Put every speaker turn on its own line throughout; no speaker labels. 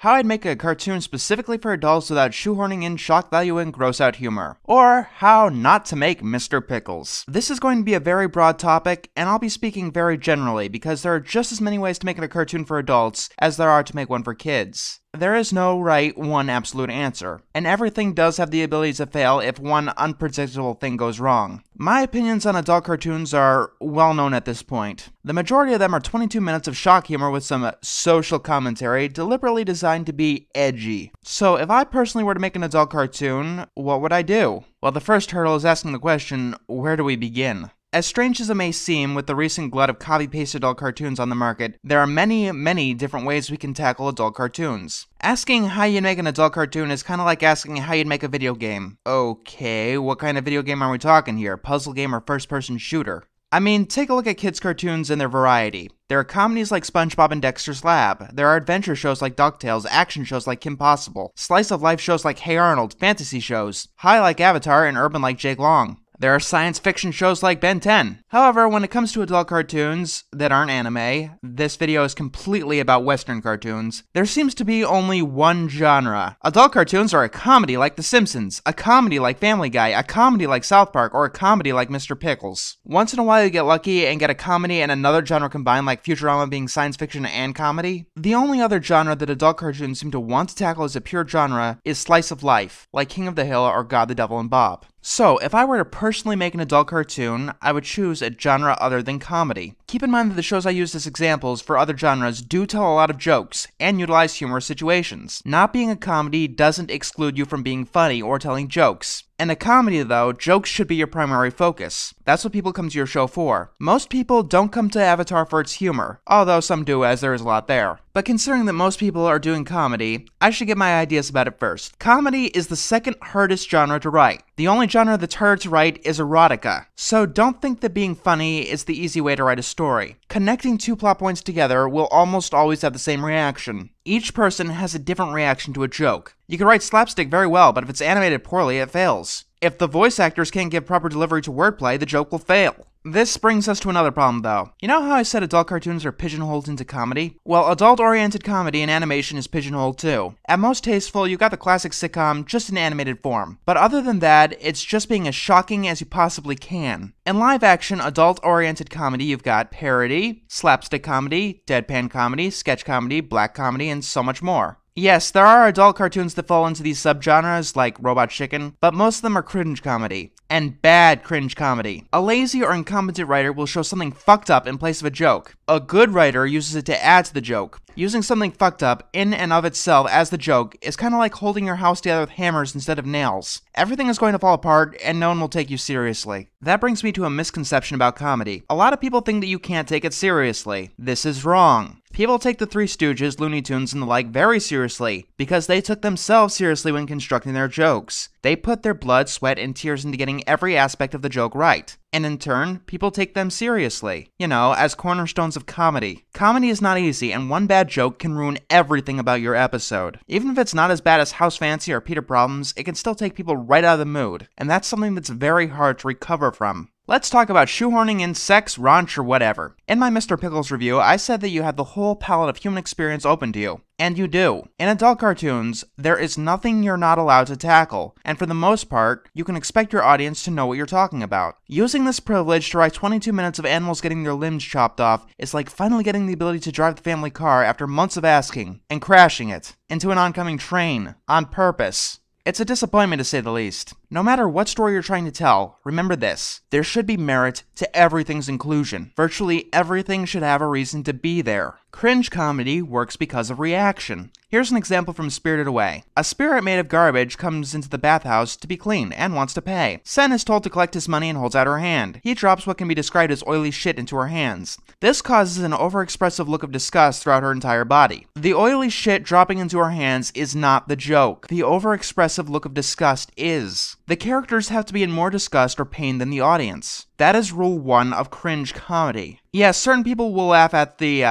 how I'd make a cartoon specifically for adults without shoehorning in shock value and gross out humor, or how not to make Mr. Pickles. This is going to be a very broad topic, and I'll be speaking very generally because there are just as many ways to make a cartoon for adults as there are to make one for kids. There is no one absolute answer, and everything does have the ability to fail if one unpredictable thing goes wrong. My opinions on adult cartoons are well known at this point. The majority of them are 22 minutes of shock humor with some social commentary deliberately designed to be edgy. So if I personally were to make an adult cartoon, what would I do? Well, the first hurdle is asking the question, where do we begin? As strange as it may seem, with the recent glut of copy-paste adult cartoons on the market, there are many different ways we can tackle adult cartoons. Asking how you make an adult cartoon is kind of like asking how you'd make a video game. Okay, what kind of video game are we talking here? Puzzle game or first-person shooter? I mean, take a look at kids' cartoons and their variety. There are comedies like SpongeBob and Dexter's Lab. There are adventure shows like DuckTales, action shows like Kim Possible, slice-of-life shows like Hey Arnold, fantasy shows, high like Avatar, and urban like Jake Long. There are science fiction shows like Ben 10. However, when it comes to adult cartoons that aren't anime, this video is completely about Western cartoons, there seems to be only one genre. Adult cartoons are a comedy like The Simpsons, a comedy like Family Guy, a comedy like South Park, or a comedy like Mr. Pickles. Once in a while you get lucky and get a comedy and another genre combined like Futurama being science fiction and comedy. The only other genre that adult cartoons seem to want to tackle as a pure genre is slice of life, like King of the Hill or God, the Devil, and Bob. So, if I were to personally make an adult cartoon, I would choose a genre other than comedy. Keep in mind that the shows I use as examples for other genres do tell a lot of jokes, and utilize humorous situations. Not being a comedy doesn't exclude you from being funny or telling jokes. In a comedy, though, jokes should be your primary focus. That's what people come to your show for. Most people don't come to Avatar for its humor, although some do, as there is a lot there. But considering that most people are doing comedy, I should get my ideas about it first. Comedy is the second hardest genre to write. The only genre that's harder to write is erotica. So don't think that being funny is the easy way to write a story. Connecting two plot points together will almost always have the same reaction. Each person has a different reaction to a joke. You can write slapstick very well, but if it's animated poorly, it fails. If the voice actors can't give proper delivery to wordplay, the joke will fail. This brings us to another problem, though. You know how I said adult cartoons are pigeonholed into comedy? Well, adult-oriented comedy and animation is pigeonholed too. At most tasteful, you got the classic sitcom, just in animated form. But other than that, it's just being as shocking as you possibly can. In live-action, adult-oriented comedy, you've got parody, slapstick comedy, deadpan comedy, sketch comedy, black comedy, and so much more. Yes, there are adult cartoons that fall into these subgenres, like Robot Chicken, but most of them are cringe comedy. And bad cringe comedy. A lazy or incompetent writer will show something fucked up in place of a joke. A good writer uses it to add to the joke. Using something fucked up in and of itself as the joke is kind of like holding your house together with hammers instead of nails. Everything is going to fall apart and no one will take you seriously. That brings me to a misconception about comedy. A lot of people think that you can't take it seriously. This is wrong. People take the Three Stooges, Looney Tunes, and the like very seriously, because they took themselves seriously when constructing their jokes. They put their blood, sweat, and tears into getting every aspect of the joke right. And in turn, people take them seriously. You know, as cornerstones of comedy. Comedy is not easy, and one bad joke can ruin everything about your episode. Even if it's not as bad as House Fancy or Peter Problems, it can still take people right out of the mood. And that's something that's very hard to recover from. Let's talk about shoehorning in sex, raunch, or whatever. In my Mr. Pickles review, I said that you have the whole palette of human experience open to you. And you do. In adult cartoons, there is nothing you're not allowed to tackle, and for the most part, you can expect your audience to know what you're talking about. Using this privilege to write 22 minutes of animals getting their limbs chopped off is like finally getting the ability to drive the family car after months of asking, and crashing it into an oncoming train, on purpose. It's a disappointment to say the least. No matter what story you're trying to tell, remember this. There should be merit to everything's inclusion. Virtually everything should have a reason to be there. Cringe comedy works because of reaction. Here's an example from Spirited Away. A spirit made of garbage comes into the bathhouse to be cleaned and wants to pay. Sen is told to collect his money and holds out her hand. He drops what can be described as oily shit into her hands. This causes an overexpressive look of disgust throughout her entire body. The oily shit dropping into her hands is not the joke. The overexpressive look of disgust is. The characters have to be in more disgust or pain than the audience. That is rule 1 of cringe comedy. Yes, certain people will laugh at the,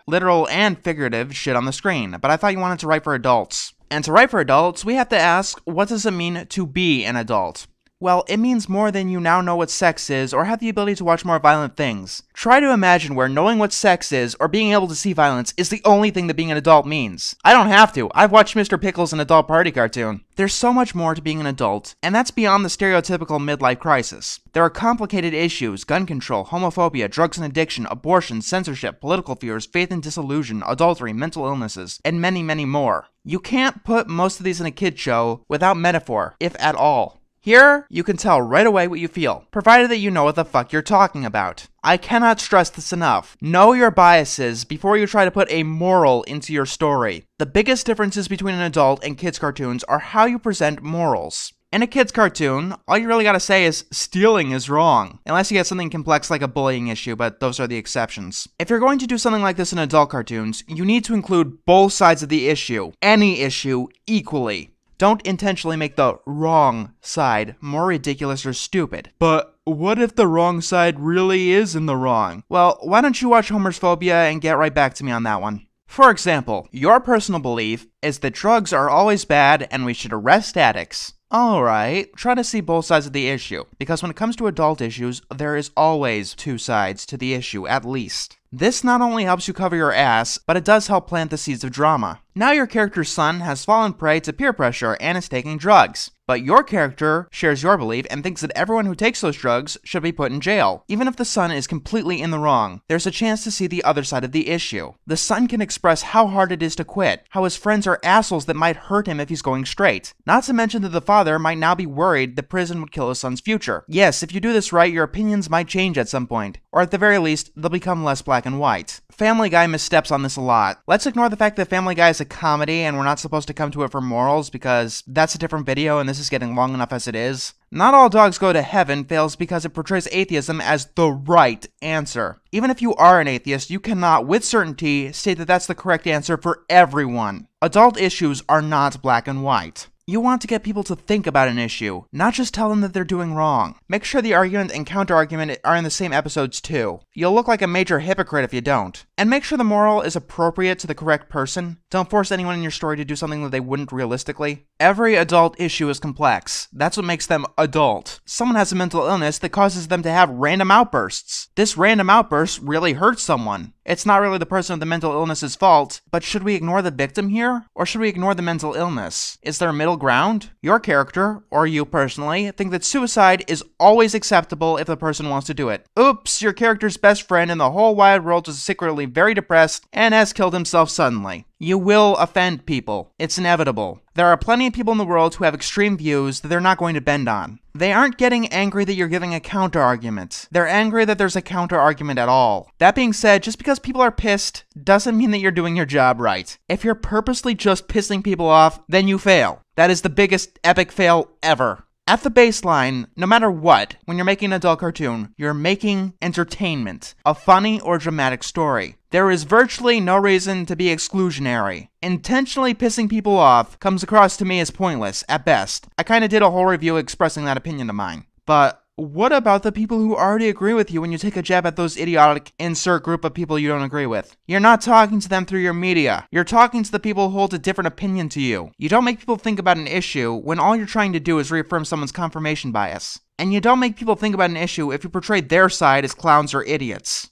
literal and figurative shit on the screen, but I thought you wanted to write for adults. And to write for adults, we have to ask, what does it mean to be an adult? Well, it means more than you now know what sex is or have the ability to watch more violent things. Try to imagine where knowing what sex is or being able to see violence is the only thing that being an adult means. I don't have to. I've watched Mr. Pickles, an adult party cartoon. There's so much more to being an adult, and that's beyond the stereotypical midlife crisis. There are complicated issues: gun control, homophobia, drugs and addiction, abortion, censorship, political fears, faith and disillusion, adultery, mental illnesses, and many, many more. You can't put most of these in a kid show without metaphor, if at all. Here, you can tell right away what you feel, provided that you know what the fuck you're talking about. I cannot stress this enough. Know your biases before you try to put a moral into your story. The biggest differences between an adult and kids' cartoons are how you present morals. In a kid's cartoon, all you really gotta say is, stealing is wrong. Unless you get something complex like a bullying issue, but those are the exceptions. If you're going to do something like this in adult cartoons, you need to include both sides of the issue, any issue, equally. Don't intentionally make the wrong side more ridiculous or stupid. But what if the wrong side really is in the wrong? Well, why don't you watch Homer's Phobia and get right back to me on that one? For example, your personal belief is that drugs are always bad and we should arrest addicts. Alright, try to see both sides of the issue, because when it comes to adult issues, there is always two sides to the issue, at least. This not only helps you cover your ass, but it does help plant the seeds of drama. Now your character's son has fallen prey to peer pressure and is taking drugs. But your character shares your belief and thinks that everyone who takes those drugs should be put in jail. Even if the son is completely in the wrong, there's a chance to see the other side of the issue. The son can express how hard it is to quit, how his friends are assholes that might hurt him if he's going straight. Not to mention that the father might now be worried that prison would kill his son's future. Yes, if you do this right, your opinions might change at some point, or at the very least, they'll become less black and white. Family Guy missteps on this a lot. Let's ignore the fact that Family Guy is a comedy and we're not supposed to come to it for morals, because that's a different video and this is getting long enough as it is. Not All Dogs Go to Heaven fails because it portrays atheism as the right answer. Even if you are an atheist, you cannot, with certainty, state that that's the correct answer for everyone. Adult issues are not black and white. You want to get people to think about an issue, not just tell them that they're doing wrong. Make sure the argument and counter-argument are in the same episodes too. You'll look like a major hypocrite if you don't. And make sure the moral is appropriate to the correct person. Don't force anyone in your story to do something that they wouldn't realistically. Every adult issue is complex. That's what makes them adult. Someone has a mental illness that causes them to have random outbursts. This random outburst really hurts someone. It's not really the person with the mental illness's fault, but should we ignore the victim here? Or should we ignore the mental illness? Is there a middle ground? Your character, or you personally, think that suicide is always acceptable if the person wants to do it. Oops, your character's best friend in the whole wide world is secretly very depressed and has killed himself suddenly. You will offend people. It's inevitable. There are plenty of people in the world who have extreme views that they're not going to bend on. They aren't getting angry that you're giving a counter-argument. They're angry that there's a counter-argument at all. That being said, just because people are pissed doesn't mean that you're doing your job right. If you're purposely just pissing people off, then you fail. That is the biggest epic fail ever. At the baseline, no matter what, when you're making an adult cartoon, you're making entertainment, a funny or dramatic story. There is virtually no reason to be exclusionary. Intentionally pissing people off comes across to me as pointless, at best. I kinda did a whole review expressing that opinion of mine. But what about the people who already agree with you when you take a jab at those idiotic insert group of people you don't agree with? You're not talking to them through your media. You're talking to the people who hold a different opinion to you. You don't make people think about an issue when all you're trying to do is reaffirm someone's confirmation bias. And you don't make people think about an issue if you portray their side as clowns or idiots.